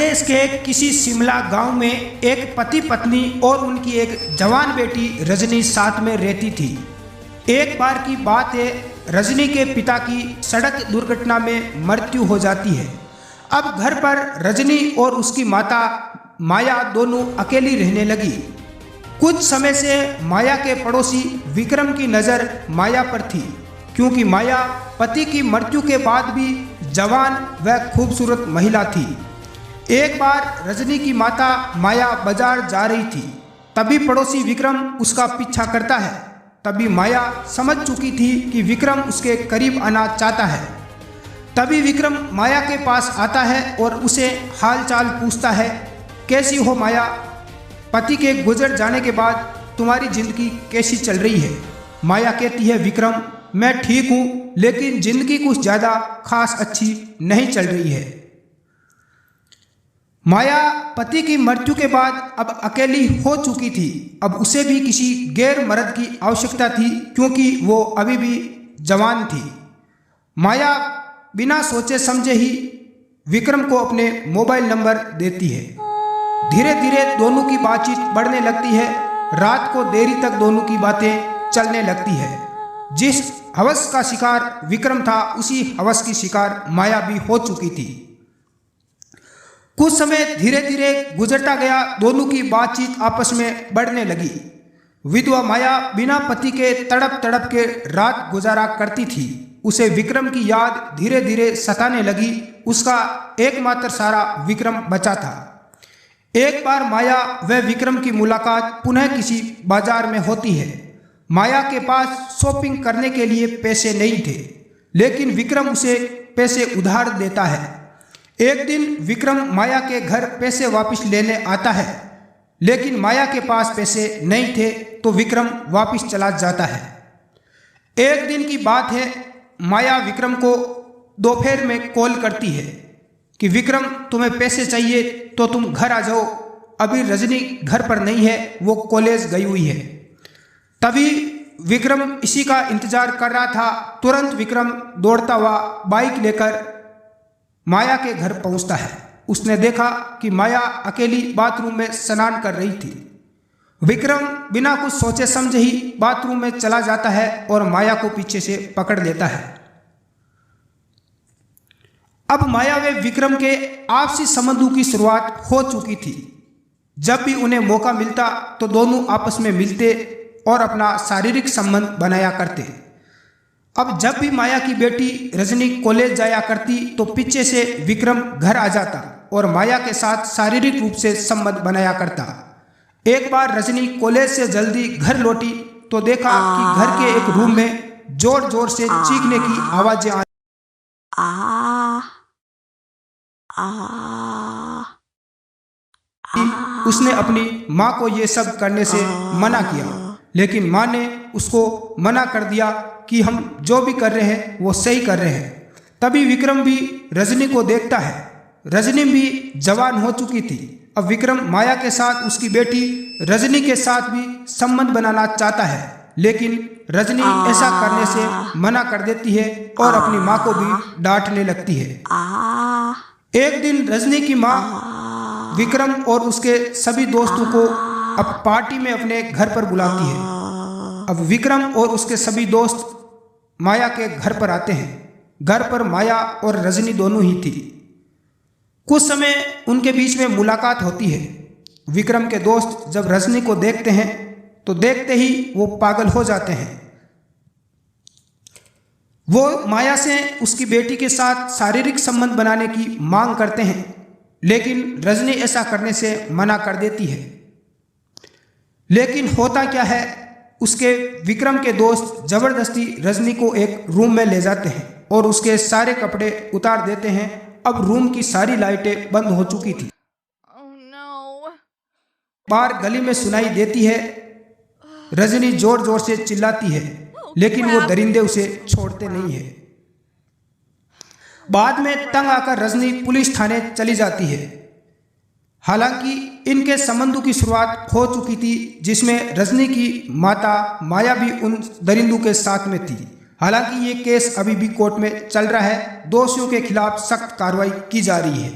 प्रदेश के किसी शिमला गांव में एक पति पत्नी और उनकी एक जवान बेटी रजनी साथ में रहती थी। एक बार की बात है, रजनी के पिता की सड़क दुर्घटना में मृत्यु हो जाती है। अब घर पर रजनी और उसकी माता माया दोनों अकेली रहने लगी। कुछ समय से माया के पड़ोसी विक्रम की नज़र माया पर थी, क्योंकि माया पति की मृत्यु के बाद भी जवान व खूबसूरत महिला थी। एक बार रजनी की माता माया बाजार जा रही थी, तभी पड़ोसी विक्रम उसका पीछा करता है। तभी माया समझ चुकी थी कि विक्रम उसके करीब आना चाहता है। तभी विक्रम माया के पास आता है और उसे हालचाल पूछता है, कैसी हो माया? पति के गुजर जाने के बाद तुम्हारी जिंदगी कैसी चल रही है? माया कहती है, विक्रम मैं ठीक हूँ, लेकिन जिंदगी कुछ ज़्यादा खास अच्छी नहीं चल रही है। माया पति की मृत्यु के बाद अब अकेली हो चुकी थी। अब उसे भी किसी गैर मर्द की आवश्यकता थी, क्योंकि वो अभी भी जवान थी। माया बिना सोचे समझे ही विक्रम को अपने मोबाइल नंबर देती है। धीरे धीरे दोनों की बातचीत बढ़ने लगती है। रात को देरी तक दोनों की बातें चलने लगती है। जिस हवस का शिकार विक्रम था, उसी हवस की शिकार माया भी हो चुकी थी। कुछ समय धीरे धीरे गुजरता गया। दोनों की बातचीत आपस में बढ़ने लगी। विधवा माया बिना पति के तड़प तड़प के रात गुजारा करती थी। उसे विक्रम की याद धीरे धीरे सताने लगी। उसका एकमात्र सहारा विक्रम बचा था। एक बार माया व विक्रम की मुलाकात पुनः किसी बाजार में होती है। माया के पास शॉपिंग करने के लिए पैसे नहीं थे, लेकिन विक्रम उसे पैसे उधार देता है। एक दिन विक्रम माया के घर पैसे वापस लेने आता है, लेकिन माया के पास पैसे नहीं थे, तो विक्रम वापस चला जाता है। एक दिन की बात है, माया विक्रम को दोपहर में कॉल करती है कि विक्रम तुम्हें पैसे चाहिए तो तुम घर आ जाओ, अभी रजनी घर पर नहीं है, वो कॉलेज गई हुई है। तभी विक्रम इसी का इंतजार कर रहा था। तुरंत विक्रम दौड़ता हुआ बाइक लेकर माया के घर पहुंचता है। उसने देखा कि माया अकेली बाथरूम में स्नान कर रही थी। विक्रम बिना कुछ सोचे समझे ही बाथरूम में चला जाता है और माया को पीछे से पकड़ लेता है। अब माया व विक्रम के आपसी संबंधों की शुरुआत हो चुकी थी। जब भी उन्हें मौका मिलता तो दोनों आपस में मिलते और अपना शारीरिक संबंध बनाया करते। अब जब भी माया की बेटी रजनी कॉलेज जाया करती तो पीछे से विक्रम घर आ जाता और माया के साथ शारीरिक रूप से संबंध बनाया करता। एक बार रजनी कॉलेज से जल्दी घर लौटी तो देखा कि घर के एक रूम में जोर जोर से चीखने की आवाजें आ उसने अपनी माँ को ये सब करने से मना किया, लेकिन माँ ने उसको मना कर दिया कि हम जो भी कर रहे हैं वो सही कर रहे हैं। तभी विक्रम भी रजनी को देखता है। रजनी भी जवान हो चुकी थी। अब विक्रम माया के साथ उसकी बेटी रजनी के साथ भी संबंध बनाना चाहता है, लेकिन रजनी ऐसा करने से मना कर देती है और अपनी माँ को भी डांटने लगती है। एक दिन रजनी की माँ विक्रम और उसके सभी दोस्तों को अब पार्टी में अपने घर पर बुलाती है। अब विक्रम और उसके सभी दोस्त माया के घर पर आते हैं। घर पर माया और रजनी दोनों ही थी। कुछ समय उनके बीच में मुलाकात होती है। विक्रम के दोस्त जब रजनी को देखते हैं तो देखते ही वो पागल हो जाते हैं। वो माया से उसकी बेटी के साथ शारीरिक संबंध बनाने की मांग करते हैं, लेकिन रजनी ऐसा करने से मना कर देती है। लेकिन होता क्या है, उसके विक्रम के दोस्त जबरदस्ती रजनी को एक रूम में ले जाते हैं और उसके सारे कपड़े उतार देते हैं। अब रूम की सारी लाइटें बंद हो चुकी थी। बाहर गली में सुनाई देती है। रजनी जोर जोर से चिल्लाती है, लेकिन वो दरिंदे उसे छोड़ते नहीं है। बाद में तंग आकर रजनी पुलिस थाने चली जाती है। हालांकि इनके संबंधों की शुरुआत हो चुकी थी, जिसमें रजनी की माता माया भी उन दरिंदों के साथ में थी। हालांकि ये केस अभी भी कोर्ट में चल रहा है। दोषियों के खिलाफ सख्त कार्रवाई की जा रही है।